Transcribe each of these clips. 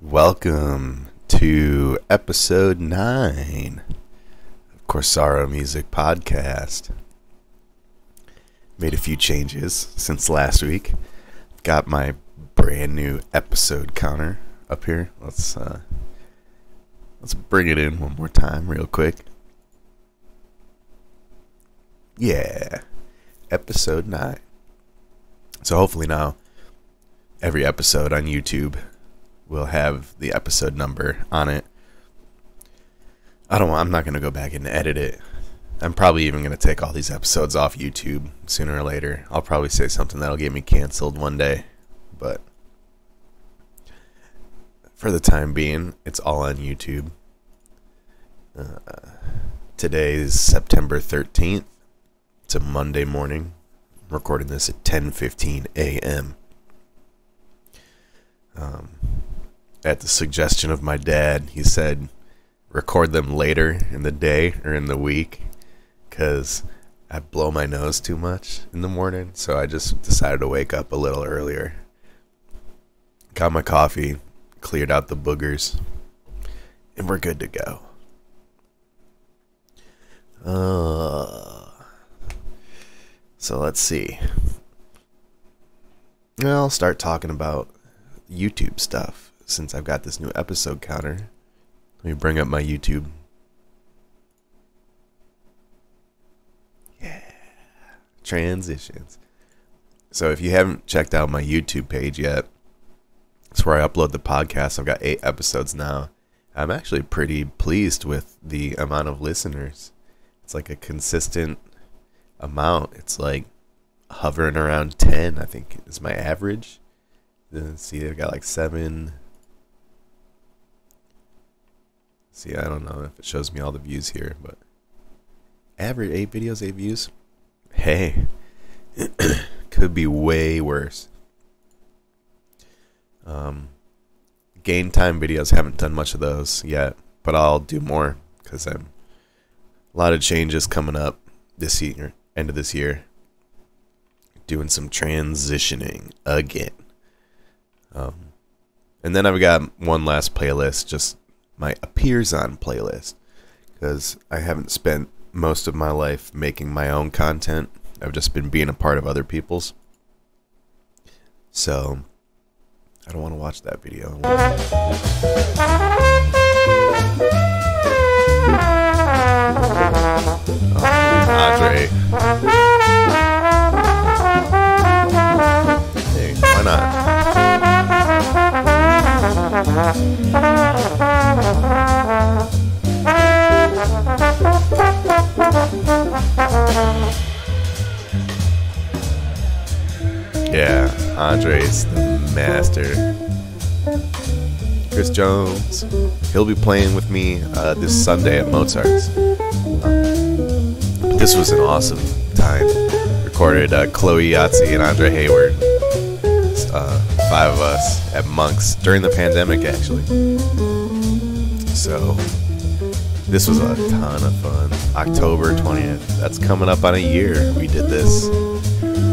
Welcome to episode 9 of Corsaro Music Podcast. Made a few changes since last week. Got my brand new episode counter up here. Let's bring it in one more time real quick. Yeah, episode 9. So hopefully now every episode on YouTube will have the episode number on it. I'm not going to go back and edit it. I'm probably even going to take all these episodes off YouTube sooner or later. I'll probably say something that'll get me canceled one day. But for the time being, it's all on YouTube. Today's September 13th. It's a Monday morning. I'm recording this at 10:15 a.m. At the suggestion of my dad, he said record them later in the day or in the week because I blow my nose too much in the morning. So I just decided to wake up a little earlier. Got my coffee, cleared out the boogers, and we're good to go. So let's see. I'll start talking about YouTube stuff since I've got this new episode counter. Let me bring up my YouTube. Yeah. Transitions. So if you haven't checked out my YouTube page yet, it's where I upload the podcast. I've got 8 episodes now. I'm actually pretty pleased with the amount of listeners. It's like a consistent amount. It's like hovering around 10, I think is my average. See, I've got like 7. See, I don't know if it shows me all the views here, but average 8 videos, 8 views. Hey, could be way worse. Game time videos, haven't done much of those yet, but I'll do more because I'm a lot of changes coming up this year, end of this year. Doing some transitioning again. And then I've got one last playlist, just my appears on playlist, because I haven't spent most of my life making my own content. I've just been being a part of other people's. So I don't want to watch that video. Andre. Hey, why not? Yeah, Andre's the master. Chris Jones, he'll be playing with me this Sunday at Mozart's. This was an awesome time. Recorded Chloe Yahtzee and Andre Hayward. 5 of us at Monk's during the pandemic, actually. So this was a ton of fun. October 20th. That's coming up on a year we did this.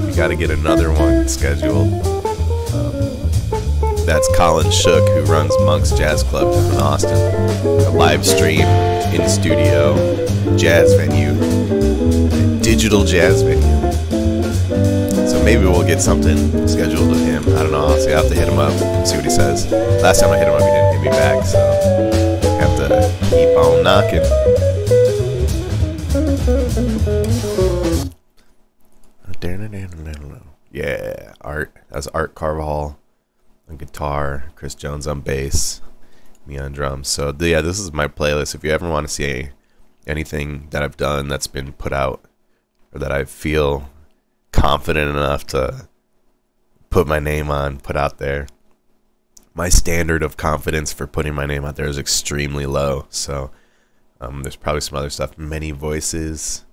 We got to get another one scheduled. That's Colin Shook, who runs Monk's Jazz Club in Austin. A live stream in studio jazz venue, digital jazz venue. So maybe we'll get something scheduled with him. I don't know. I'll have to hit him up and see what he says. Last time I hit him up, he didn't hit me back, so have to keep on knocking. Yeah, Art. That was Art Carvajal on guitar, Chris Jones on bass, me on drums. So yeah, this is my playlist. If you ever want to see anything that I've done that's been put out, or that I feel confident enough to put my name on, put out there. My standard of confidence for putting my name out there is extremely low. So there's probably some other stuff. Many Voices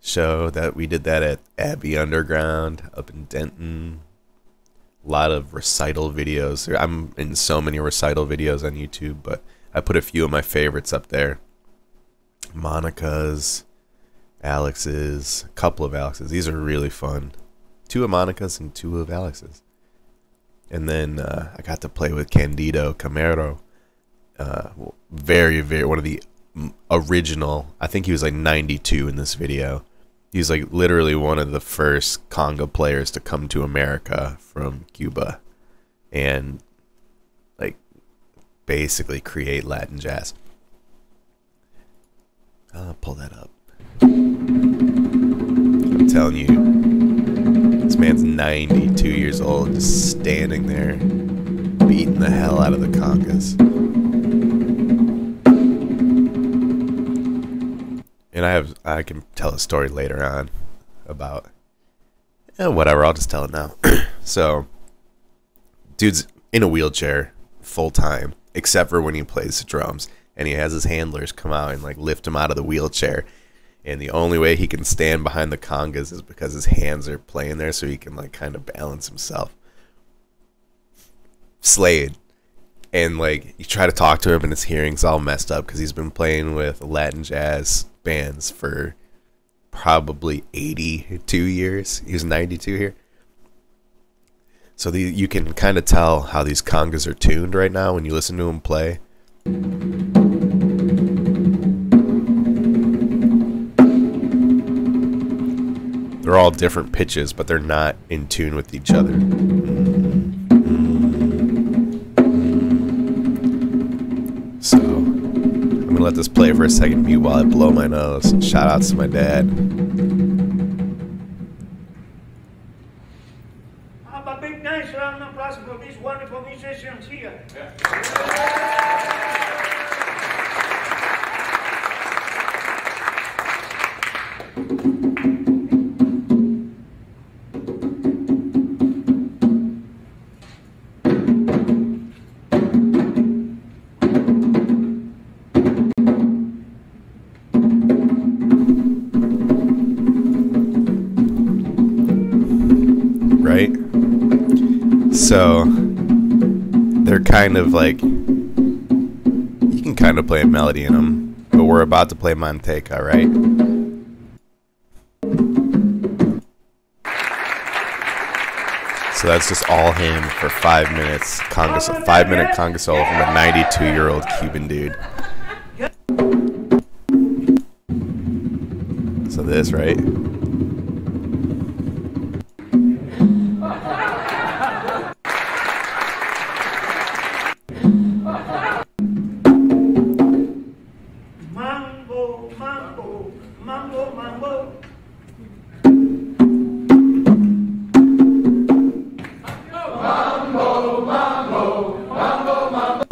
show that we did that at Abbey Underground up in Denton. A lot of recital videos. I'm in so many recital videos on YouTube, but I put a few of my favorites up there. Monica's, Alex's, a couple of Alex's. These are really fun. 2 of Monica's and 2 of Alex's. And then I got to play with Candido Camero. Very, very, one of the original, I think he was like 92 in this video. He's like literally one of the first conga players to come to America from Cuba and like basically create Latin jazz. I'll pull that up. I'm telling you, this man's 92 years old, just standing there, beating the hell out of the congas. And I can tell a story later on about whatever. I'll just tell it now. So, dude's in a wheelchair full time, except for when he plays the drums, and he has his handlers come out and like lift him out of the wheelchair. And the only way he can stand behind the congas is because his hands are playing there, so he can like kind of balance himself. Slayed. And like you try to talk to him, and his hearing's all messed up because he's been playing with Latin jazz bands for probably 82 years. He was 92 here. So you can kind of tell how these congas are tuned right now when you listen to him play. They're all different pitches, but they're not in tune with each other. So I'm gonna let this play for a second mute while I blow my nose. Shout outs to my dad. Have a big nice round of applause for these wonderful musicians here. Yeah. Right? So they're kind of like, you can kind of play a melody in them, but we're about to play Manteca, right? So that's just all him for 5 minutes. Conga, 5-minute conga solo from a 92-year-old Cuban dude. So this, right? Mambo, mambo, mambo, mambo. Mambo, mambo, mambo, mambo.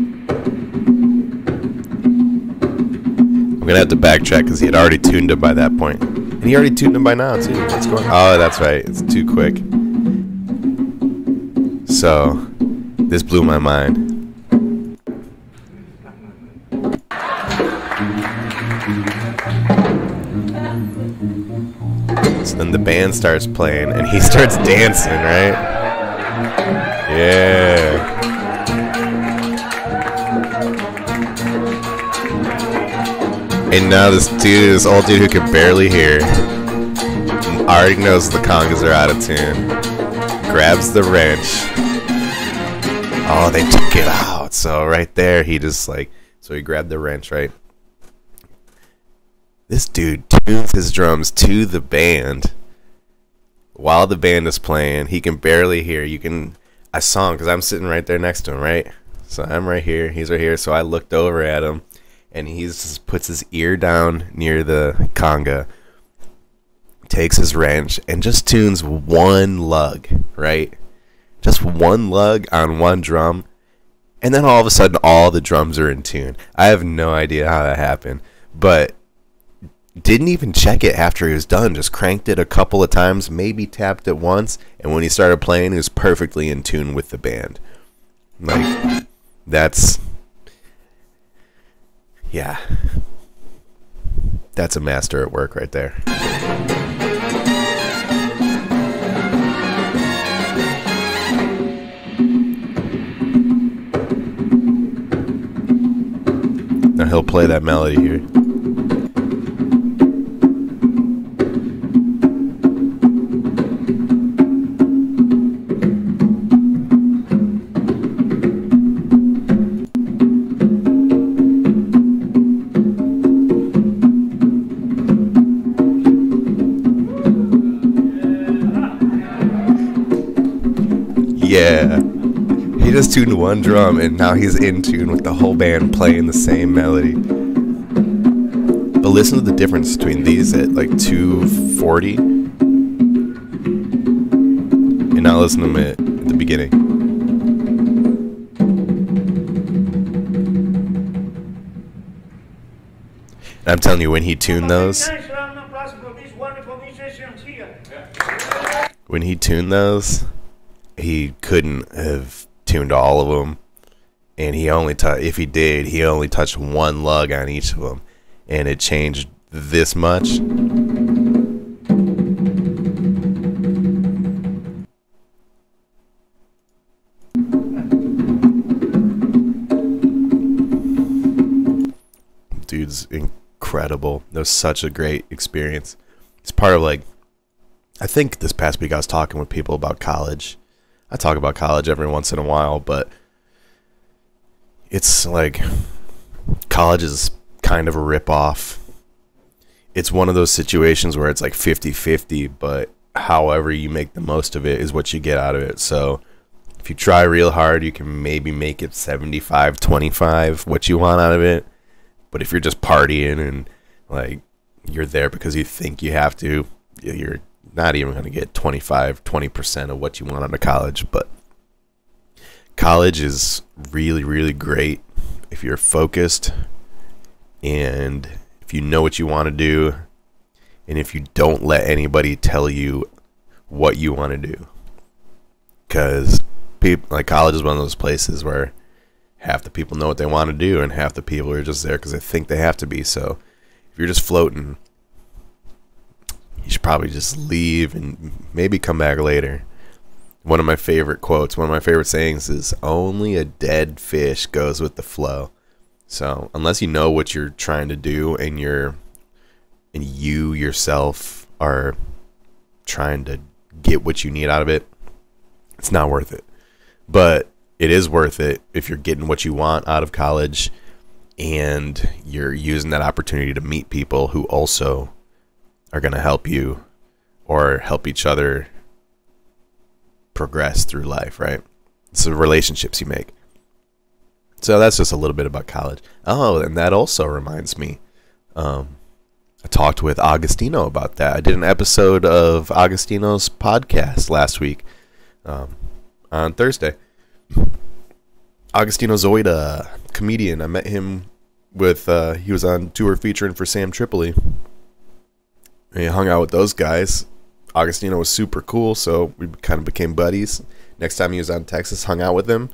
I'm gonna have to backtrack because he had already tuned it by that point. And he already tuned it by now too. What's going on? Oh, that's right. It's too quick. So this blew my mind. So then the band starts playing and he starts dancing, right? Yeah. And now this dude, this old dude who can barely hear, already knows the congas are out of tune, grabs the wrench. Oh, they took it out. So right there, he just like, so he grabbed the wrench, right? This dude tunes his drums to the band while the band is playing. He can barely hear. I saw him because I'm sitting right there next to him, right? So I'm right here. He's right here. So I looked over at him, and he just puts his ear down near the conga, takes his wrench, and just tunes one lug, right? Just one lug on one drum. And then all of a sudden, all the drums are in tune. I have no idea how that happened, but didn't even check it after he was done. Just cranked it a couple of times, maybe tapped it once, and when he started playing, he was perfectly in tune with the band. Like, that's, yeah, that's a master at work right there. Now he'll play that melody here. Yeah. He just tuned one drum, and now he's in tune with the whole band playing the same melody. But listen to the difference between these at like 240, and now listen to them at the beginning. And I'm telling you, when he tuned those, he couldn't have tuned all of them, and he only if he did, he only touched one lug on each of them, and it changed this much. Dude's incredible. That was such a great experience. It's part of, like, I think this past week I was talking with people about college. I talk about college every once in a while, but it's like college is kind of a ripoff. It's one of those situations where it's like 50-50, but however you make the most of it is what you get out of it. So if you try real hard, you can maybe make it 75-25, what you want out of it. But if you're just partying and like you're there because you think you have to, you're not even going to get 20% of what you want out of college. But college is really, really great if you're focused and if you know what you want to do, and if you don't let anybody tell you what you want to do. Because like college is one of those places where half the people know what they want to do and half the people are just there because they think they have to be. So if you're just floating, you should probably just leave and maybe come back later. One of my favorite quotes, one of my favorite sayings is, only a dead fish goes with the flow. So unless you know what you're trying to do and you yourself are trying to get what you need out of it, it's not worth it. But it is worth it if you're getting what you want out of college and you're using that opportunity to meet people who also are going to help you or help each other progress through life, right? It's the relationships you make. So that's just a little bit about college. Oh, and that also reminds me, I talked with Agostino about that. I did an episode of Agostino's podcast last week on Thursday. Agostino Zoida, comedian. I met him with, he was on tour featuring for Sam Tripoli. And he hung out with those guys. Agostino was super cool, so we kind of became buddies. Next time he was out in Texas, hung out with him.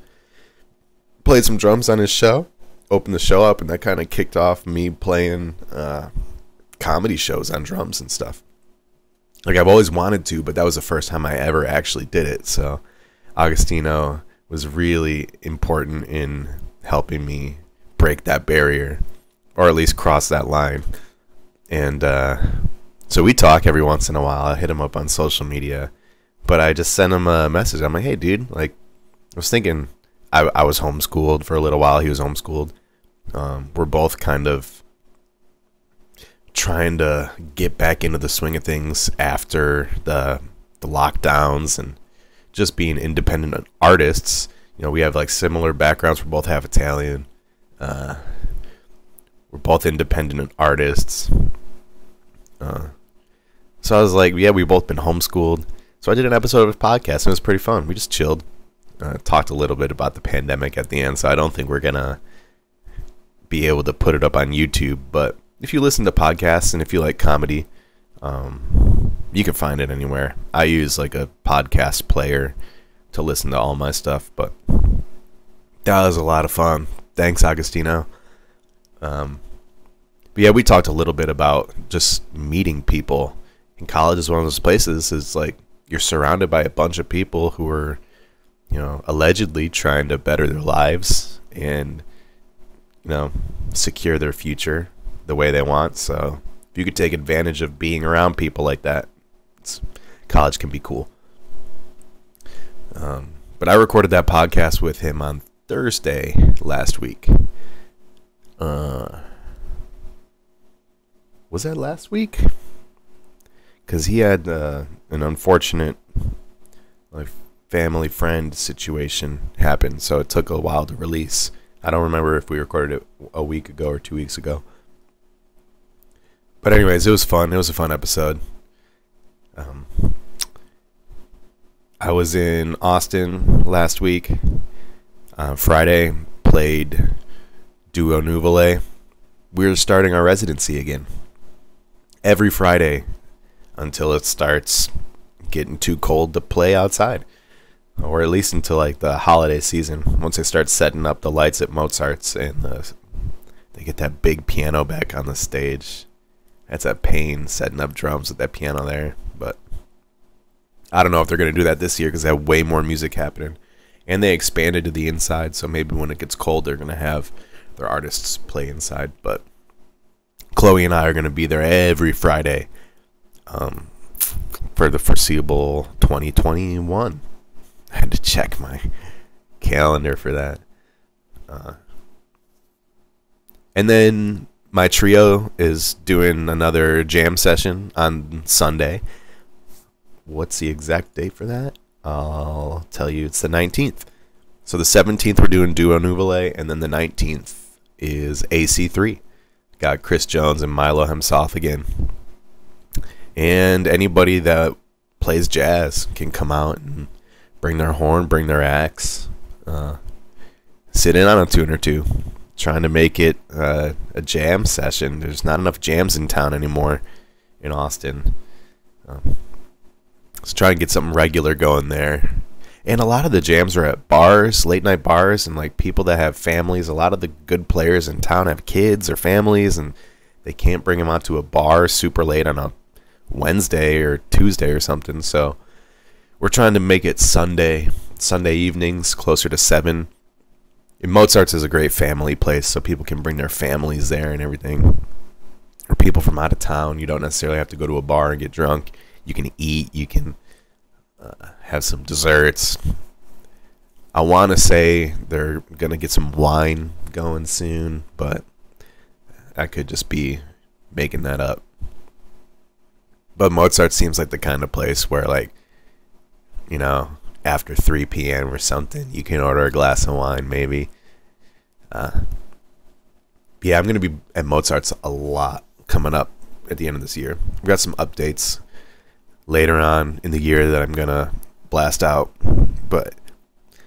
Played some drums on his show. Opened the show up, and that kind of kicked off me playing comedy shows on drums and stuff. Like, I've always wanted to, but that was the first time I ever actually did it. So Agostino was really important in helping me break that barrier, or at least cross that line. And so we talk every once in a while. I hit him up on social media, but I just sent him a message. I'm like, hey, dude, like, I was thinking, I was homeschooled for a little while. He was homeschooled. We're both kind of trying to get back into the swing of things after the lockdowns and just being independent artists. You know, we have like similar backgrounds. We're both half Italian. We're both independent artists. So I was like, yeah, we've both been homeschooled. So I did an episode of his podcast, and it was pretty fun. We just chilled. Talked a little bit about the pandemic at the end, so I don't think we're going to be able to put it up on YouTube. But if you listen to podcasts and if you like comedy, you can find it anywhere. I use like a podcast player to listen to all my stuff, but that was a lot of fun. Thanks, Agostino. But yeah, we talked a little bit about just meeting people. And college is one of those places, it's like you're surrounded by a bunch of people who are, you know, allegedly trying to better their lives and, you know, secure their future the way they want. So if you could take advantage of being around people like that, college can be cool. But I recorded that podcast with him on Thursday last week. Was that last week? Because he had an unfortunate family friend situation happened, so it took a while to release. I don't remember if we recorded it a week ago or 2 weeks ago. But anyways, it was fun. It was a fun episode. I was in Austin last week. Friday, played Duo Nouvelle. We're starting our residency again. Every Friday until it starts getting too cold to play outside. Or at least until like the holiday season. Once they start setting up the lights at Mozart's and they get that big piano back on the stage. That's a pain setting up drums with that piano there. But I don't know if they're going to do that this year because they have way more music happening. And they expanded to the inside, so maybe when it gets cold, they're going to have their artists play inside. But Chloe and I are going to be there every Friday for the foreseeable 2021. I had to check my calendar for that. And then my trio is doing another jam session on Sunday. What's the exact date for that? I'll tell you. It's the 19th. So the 17th we're doing Duo Nouvelle, and then the 19th is AC3. Got Chris Jones and Milo himself again. And anybody that plays jazz can come out and bring their horn, bring their axe, sit in on a tune or two. Trying to make it a jam session. There's not enough jams in town anymore in Austin. Let's try and get something regular going there. And a lot of the jams are at bars, late night bars, and like people that have families. A lot of the good players in town have kids or families, and they can't bring them out to a bar super late on a Wednesday or Tuesday or something. So we're trying to make it Sunday evenings, closer to 7. And Mozart's is a great family place, so people can bring their families there and everything. Or people from out of town. You don't necessarily have to go to a bar and get drunk. You can eat. You can have some desserts. I want to say they're going to get some wine going soon, but I could just be making that up. But Mozart seems like the kind of place where, like, you know, after 3 p.m. or something, you can order a glass of wine, maybe. Yeah, I'm going to be at Mozart's a lot coming up at the end of this year. We've got some updates later on in the year that I'm going to blast out. But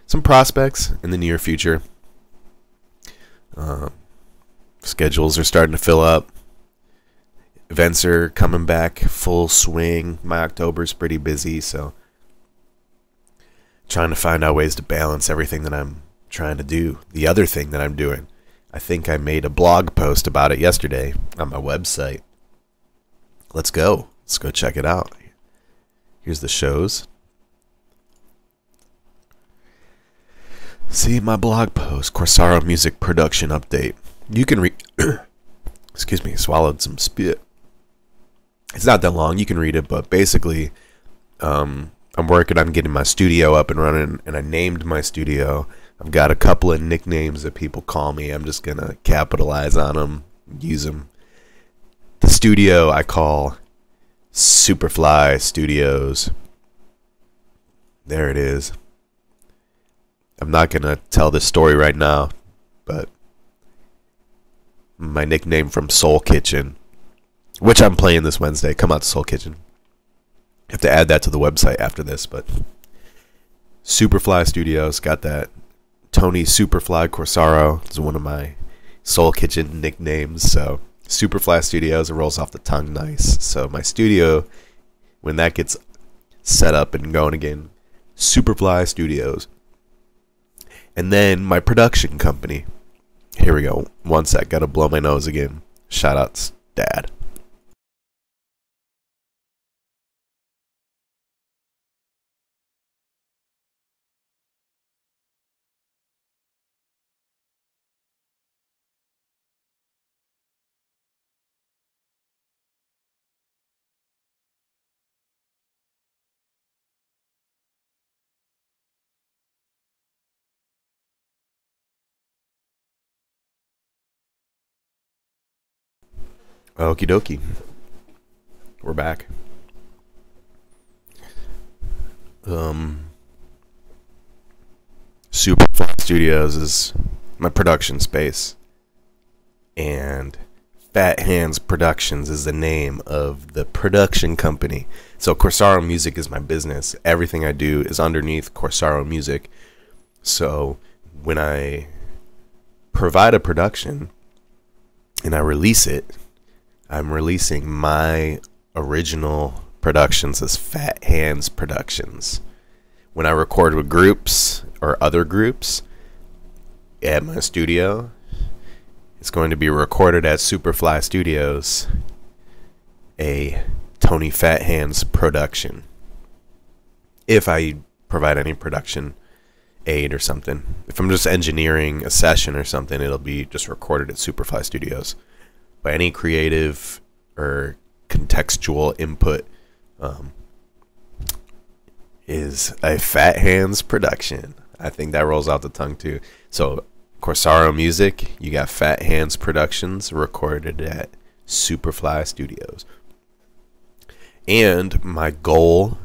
some prospects in the near future. Schedules are starting to fill up. Events are coming back full swing. My October's pretty busy, so trying to find out ways to balance everything that I'm trying to do. The other thing that I'm doing, I think I made a blog post about it yesterday on my website. Let's go check it out. Here's the shows. See my blog post, Corsaro Music Production Update. You can read, excuse me, swallowed some spit. It's not that long, you can read it, but basically, I'm working on getting my studio up and running, and I named my studio. I've got a couple of nicknames that people call me. I'm just going to capitalize on them, use them. The studio I call Superfly Studios. There it is. I'm not going to tell this story right now, but my nickname from Soul Kitchen, which I'm playing this Wednesday. Come out to Soul Kitchen. I have to add that to the website after this, but Superfly Studios, got that. Tony Superfly Corsaro is one of my Soul Kitchen nicknames, so Superfly Studios, it rolls off the tongue nice. So my studio, when that gets set up and going again, Superfly Studios. And then my production company. Here we go. One sec, gotta blow my nose again. Shout outs, Dad. Okie dokie. We're back. Superfly Studios is my production space, and Fat Hands Productions is the name of the production company. So Corsaro Music is my business. Everything I do is underneath Corsaro Music. So when I provide a production and I release it, I'm releasing my original productions as Fat Hands Productions. When I record with groups or other groups at my studio, it's going to be recorded at Superfly Studios, a Tony Fat Hands production. If I provide any production aid or something. If I'm just engineering a session or something, it'll be just recorded at Superfly Studios. But any creative or contextual input is a Fat Hands production. I think that rolls out the tongue too. So Corsaro Music, you got Fat Hands Productions recorded at Superfly Studios. And my goal,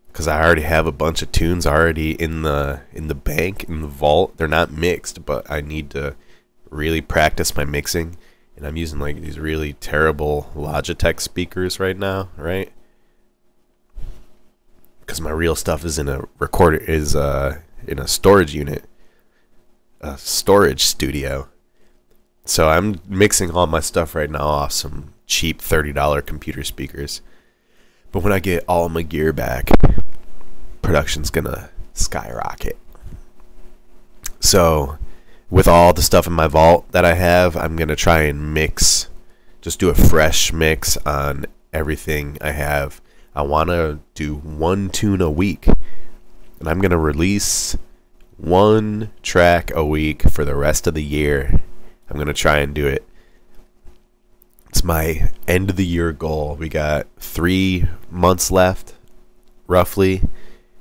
because I already have a bunch of tunes already in the bank, in the vault. They're not mixed, but I need to really practice my mixing. And I'm using like these really terrible Logitech speakers right now, right? Because my real stuff is in a recorder, in a storage unit, a storage studio. So I'm mixing all my stuff right now off some cheap $30 computer speakers. But when I get all my gear back, production's gonna skyrocket. So with all the stuff in my vault that I have, I'm gonna try and mix, just do a fresh mix on everything I have. I want to do one tune a week, and I'm gonna release one track a week for the rest of the year. I'm gonna try and do it. It's my end of the year goal. We got 3 months left, roughly.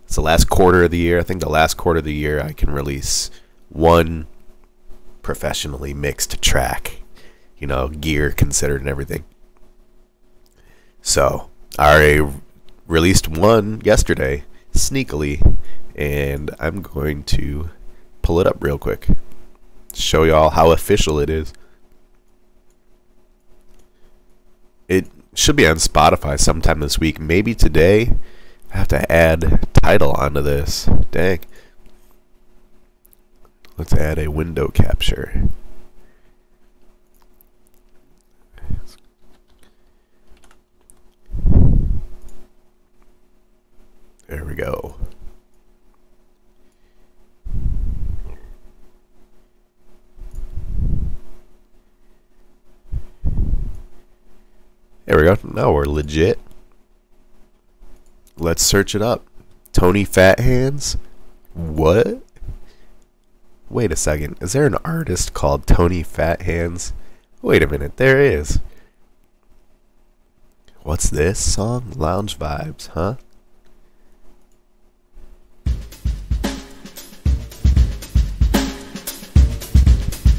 It's the last quarter of the year. I think the last quarter of the year I can release one professionally mixed track, you know, gear considered and everything. So I already released one yesterday, sneakily, and I'm going to pull it up real quick, show y'all how official it is. It should be on Spotify sometime this week, maybe today. I have to add title onto this. Dang. Let's add a window capture. There we go. There we go. Now we're legit. Let's search it up. Tony Fat Hands? What? Wait a second. Is there an artist called Tony Fat Hands? Wait a minute. There is. What's this song? Lounge Vibes, huh?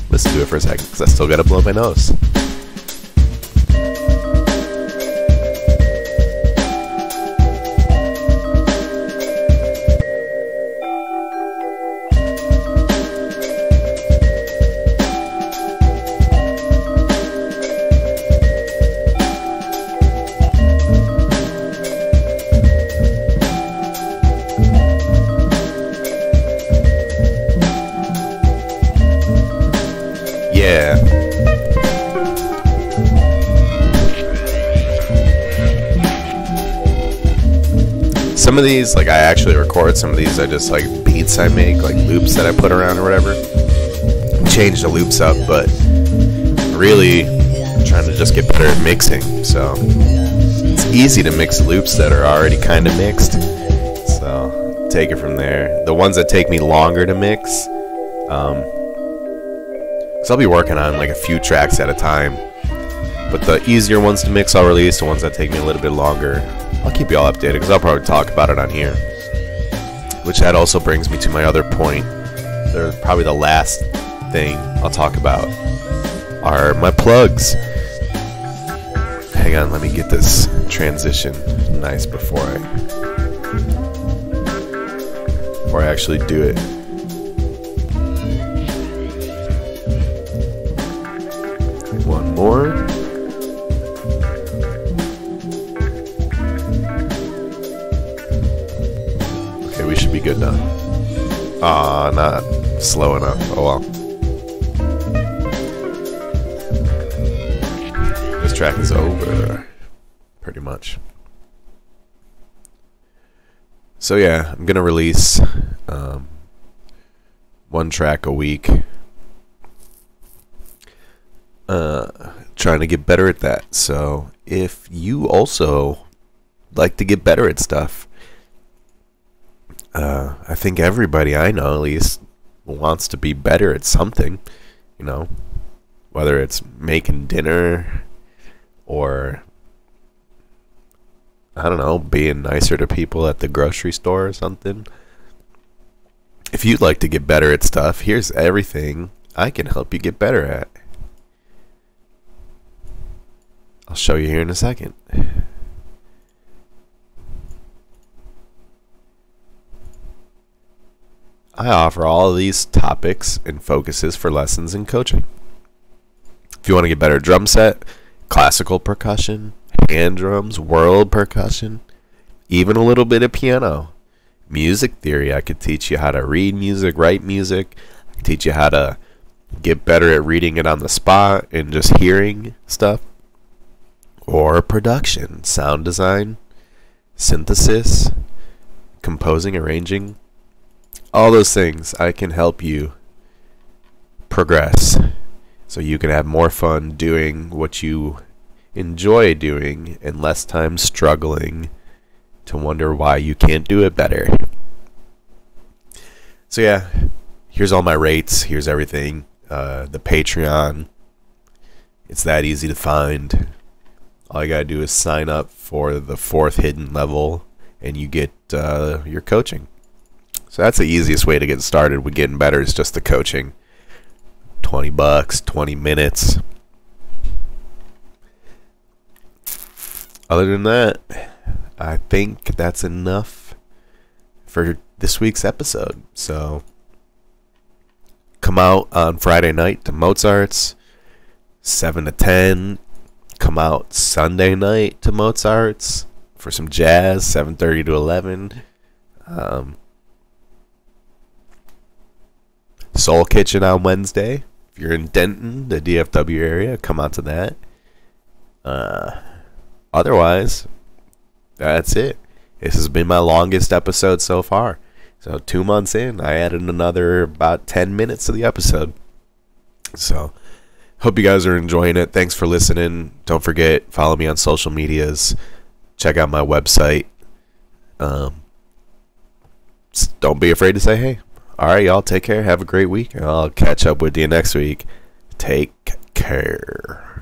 Listen to it for a second, because I still gotta blow my nose. Yeah. Some of these, like, I actually record. Some of these are just like beats I make, like loops that I put around or whatever. Change the loops up, but really trying to just get better at mixing. So it's easy to mix loops that are already kind of mixed. So take it from there. The ones that take me longer to mix, so I'll be working on like a few tracks at a time. But the easier ones to mix I'll release. The ones that take me a little bit longer, I'll keep you all updated, because I'll probably talk about it on here. Which that also brings me to my other point. There's probably the last thing I'll talk about are my plugs. Hang on, let me get this transition nice before I actually do it. more. Okay, we should be good now. Aw, not slow enough. Oh well. This track is over. Pretty much. So yeah, I'm gonna release one track a week. Trying to get better at that. So if you also like to get better at stuff, I think everybody I know at least wants to be better at something, you know, whether it's making dinner or, I don't know, being nicer to people at the grocery store or something. If you'd like to get better at stuff, here's everything I can help you get better at. I'll show you here in a second. I offer all of these topics and focuses for lessons in coaching. If you want to get better at drum set, classical percussion, hand drums, world percussion, even a little bit of piano, music theory, I could teach you how to read music, write music. I could teach you how to get better at reading it on the spot and just hearing stuff. Or production, sound design, synthesis, composing, arranging. All those things I can help you progress so you can have more fun doing what you enjoy doing and less time struggling to wonder why you can't do it better. So yeah, here's all my rates. Here's everything. The Patreon. It's that easy to find. All you gotta do is sign up for the 4th hidden level and you get your coaching. So that's the easiest way to get started with getting better, is just the coaching. $20, 20 minutes. Other than that, I think that's enough for this week's episode. So come out on Friday night to Mozart's, 7 to 10. Come out Sunday night to Mozart's for some jazz, 7:30 to 11. Soul Kitchen on Wednesday. If you're in Denton, the DFW area, come out to that. Otherwise, that's it. This has been my longest episode so far. So 2 months in, I added another about 10 minutes to the episode. So hope you guys are enjoying it. Thanks for listening. Don't forget, follow me on social medias. Check out my website. Don't be afraid to say hey. All right, y'all. Take care. Have a great week. I'll catch up with you next week. Take care.